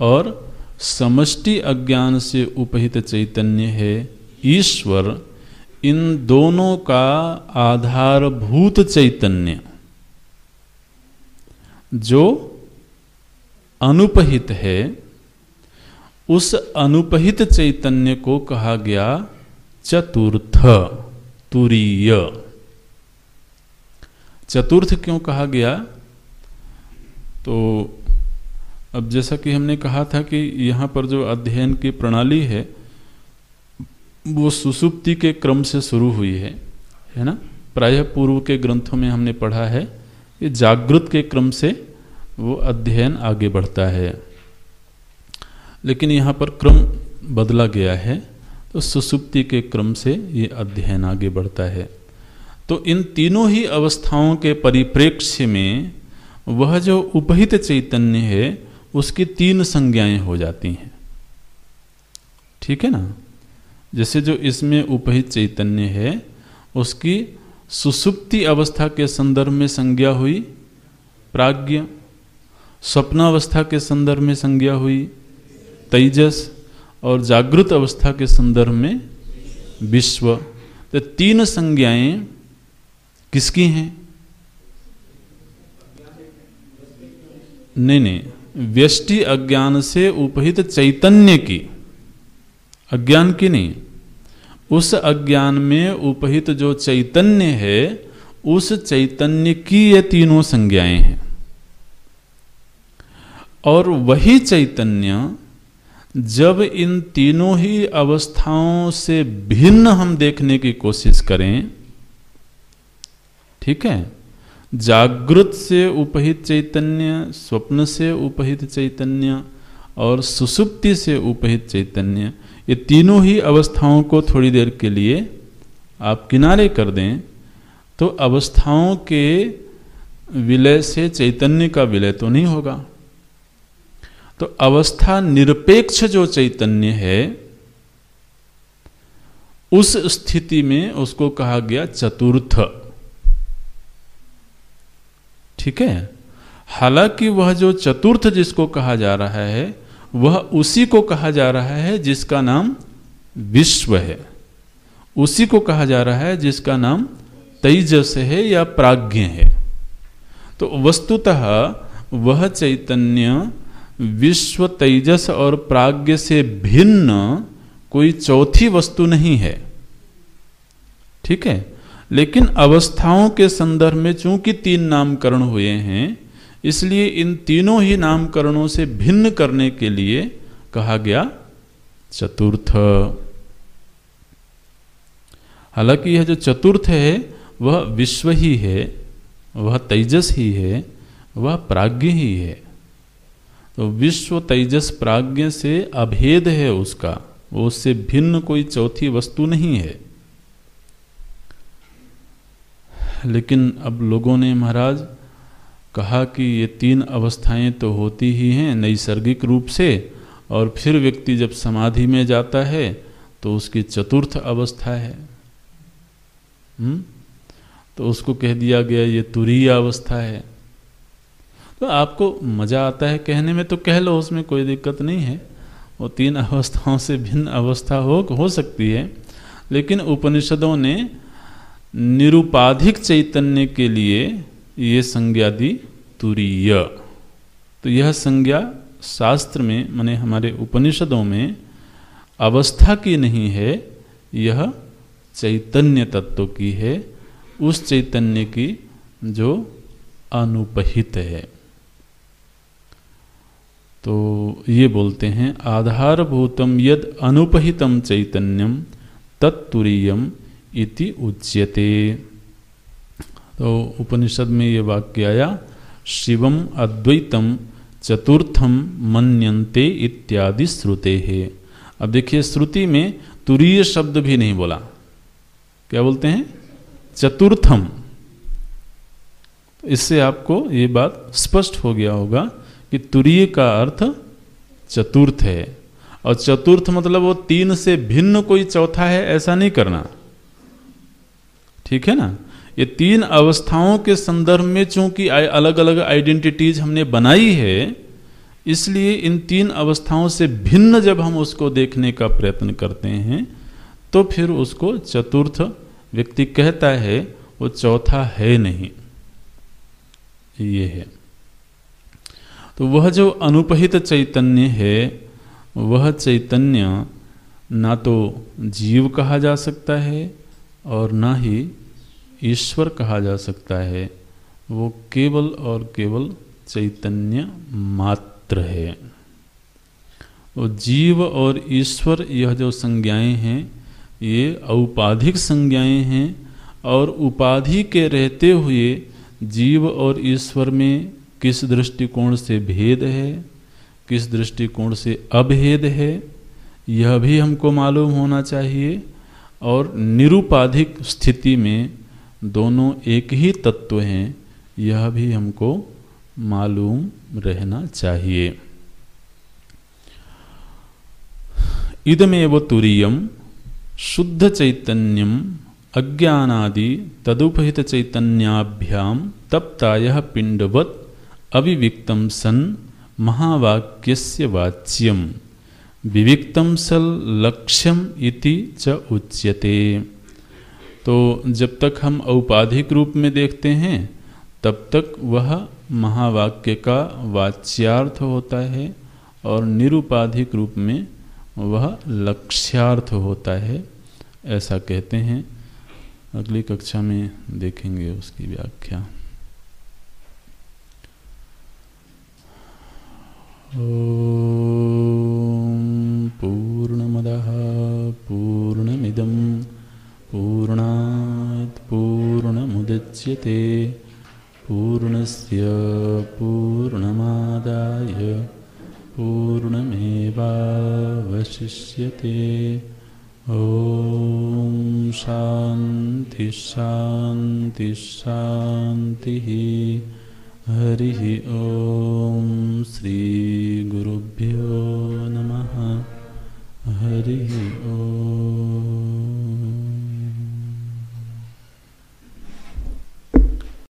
और समष्टि अज्ञान से उपहित चैतन्य है ईश्वर, इन दोनों का आधारभूत चैतन्य जो अनुपहित है, उस अनुपहित चैतन्य को कहा गया चतुर्थ, तुरीय। चतुर्थ क्यों कहा गया? तो अब जैसा कि हमने कहा था कि यहाँ पर जो अध्ययन की प्रणाली है वो सुसुप्ति के क्रम से शुरू हुई है ना। प्रायः पूर्व के ग्रंथों में हमने पढ़ा है कि जागृत के क्रम से वो अध्ययन आगे बढ़ता है, लेकिन यहाँ पर क्रम बदला गया है, तो सुसुप्ति के क्रम से ये अध्ययन आगे बढ़ता है। तो इन तीनों ही अवस्थाओं के परिप्रेक्ष्य में वह जो उपहित चैतन्य है उसकी तीन संज्ञाएं हो जाती हैं, ठीक है ना। जैसे जो इसमें उपहित चैतन्य है उसकी सुसुप्ति अवस्था के संदर्भ में संज्ञा हुई प्राज्ञ, स्वप्नावस्था के संदर्भ में संज्ञा हुई तेजस, और जागृत अवस्था के संदर्भ में विश्व। तो तीन संज्ञाएं किसकी हैं? नहीं, व्यष्टि अज्ञान से उपहित चैतन्य की, अज्ञान की नहीं। उस अज्ञान में उपहित जो चैतन्य है उस चैतन्य की ये तीनों संज्ञाएं हैं। और वही चैतन्य जब इन तीनों ही अवस्थाओं से भिन्न हम देखने की कोशिश करें, ठीक है, जागृत से उपहित चैतन्य, स्वप्न से उपहित चैतन्य और सुसुप्ति से उपहित चैतन्य, ये तीनों ही अवस्थाओं को थोड़ी देर के लिए आप किनारे कर दें तो अवस्थाओं के विलय से चैतन्य का विलय तो नहीं होगा। तो अवस्था निरपेक्ष जो चैतन्य है उस स्थिति में उसको कहा गया चतुर्थ, ठीक है। हालांकि वह जो चतुर्थ जिसको कहा जा रहा है वह उसी को कहा जा रहा है जिसका नाम विश्व है, उसी को कहा जा रहा है जिसका नाम तेजस है या प्राज्ञ है। तो वस्तुतः वह चैतन्य विश्व, तेजस और प्राज्ञ से भिन्न कोई चौथी वस्तु नहीं है, ठीक है। लेकिन अवस्थाओं के संदर्भ में चूंकि तीन नामकरण हुए हैं इसलिए इन तीनों ही नामकरणों से भिन्न करने के लिए कहा गया चतुर्थ। हालांकि यह जो चतुर्थ है वह विश्व ही है, वह तेजस ही है, वह प्राज्ञ ही है। तो विश्व, तेजस, प्राज्ञ से अभेद है उसका, वो उससे भिन्न कोई चौथी वस्तु नहीं है। लेकिन अब लोगों ने महाराज कहा कि ये तीन अवस्थाएं तो होती ही हैं नैसर्गिक रूप से, और फिर व्यक्ति जब समाधि में जाता है तो उसकी चतुर्थ अवस्था है। तो उसको कह दिया गया ये तुरीय अवस्था है। तो आपको मजा आता है कहने में तो कह लो, उसमें कोई दिक्कत नहीं है। वो तीन अवस्थाओं से भिन्न अवस्था हो सकती है, लेकिन उपनिषदों ने निरुपाधिक चैतन्य के लिए ये संज्ञा दी तुरीय। तो यह संज्ञा शास्त्र में माने हमारे उपनिषदों में अवस्था की नहीं है, यह चैतन्य तत्व की है, उस चैतन्य की जो अनुपहित है। तो ये बोलते हैं आधारभूतम यद अनुपहितम चैतन्यम तत्तुरीयम इति उच्यते। तो उपनिषद में ये वाक्य आया शिवम अद्वैतम चतुर्थम मन्यन्ते इत्यादि श्रुते है। अब देखिए श्रुति में तुरीय शब्द भी नहीं बोला, क्या बोलते हैं? चतुर्थम। इससे आपको ये बात स्पष्ट हो गया होगा कि तुरीय का अर्थ चतुर्थ है, और चतुर्थ मतलब वो तीन से भिन्न कोई चौथा है ऐसा नहीं करना, ठीक है ना। ये तीन अवस्थाओं के संदर्भ में चूंकि अलग अलग आइडेंटिटीज हमने बनाई है, इसलिए इन तीन अवस्थाओं से भिन्न जब हम उसको देखने का प्रयत्न करते हैं तो फिर उसको चतुर्थ व्यक्ति कहता है, वो चौथा है नहीं, ये है। तो वह जो अनुपहित चैतन्य है, वह चैतन्य ना तो जीव कहा जा सकता है और ना ही ईश्वर कहा जा सकता है, वो केवल और केवल चैतन्य मात्र है। तो जीव और ईश्वर यह जो संज्ञाएं हैं ये औपाधिक संज्ञाएं हैं, और उपाधि के रहते हुए जीव और ईश्वर में किस दृष्टिकोण से भेद है, किस दृष्टिकोण से अभेद है, यह भी हमको मालूम होना चाहिए। और निरुपाधिक स्थिति में दोनों एक ही तत्व हैं, यह भी हमको मालूम रहना चाहिए। इदमेव तुरीयम शुद्ध चैतन्यम अज्ञानादि तदुपहित चैतन्याभ्याम तप्तायः पिंडवत् अविविक्तम सन महावाक्यस्य वाच्यम विविक्तम सल लक्ष्यम इति च उच्यते। तो जब तक हम औपाधिक रूप में देखते हैं तब तक वह महावाक्य का वाच्यार्थ होता है, और निरुपाधिक रूप में वह लक्ष्यार्थ होता है, ऐसा कहते हैं। अगली कक्षा में देखेंगे उसकी व्याख्या। ओम पूर्णमदः पूर्णमिदं पूर्णात् पूर्णमुदच्यते पूर्णस्य पूर्णमादाय पूर्णमेवावशिष्यते। ओम शांति शांति शांति। हरि ओम।